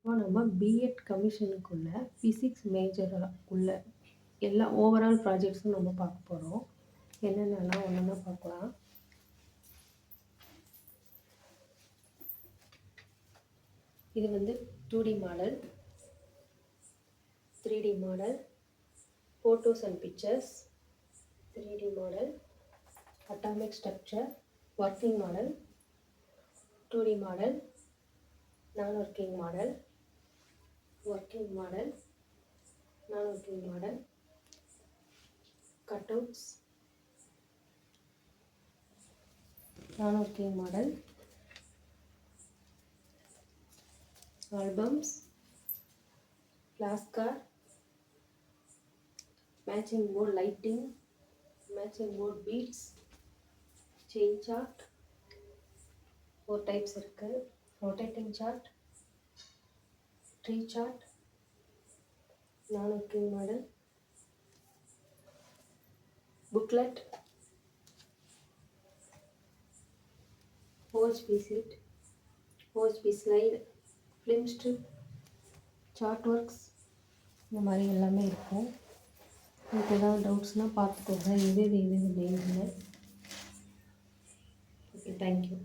இப்போ நம்ம BEd கமிஷனுக்குள்ள physics மேஜராக உள்ள எல்லா ஓவரால் ப்ராஜெக்ட்ஸும் நம்ம பார்க்க போகிறோம். என்னென்னலாம் ஒன்றா பார்க்கலாம். இது வந்து 2D model, 3D model, photos and pictures, 3D model, atomic structure, working model, 2D model, non working model, working model, non-working model, cutouts, non-working model, albums, flashcard, matching board lighting, matching board beads, chain chart, 4 types இருக்கு. rotating chart, tree chart, non-working model, booklet, OHP sheet, OHP slide, film strip, chart works, இந்த மாதிரி எல்லாமே இருக்கும். உங்களுக்கு ஏதாவது டவுட்ஸ்னால் பார்த்துக்கோங்க. இது இல்லை. Okay, thank you.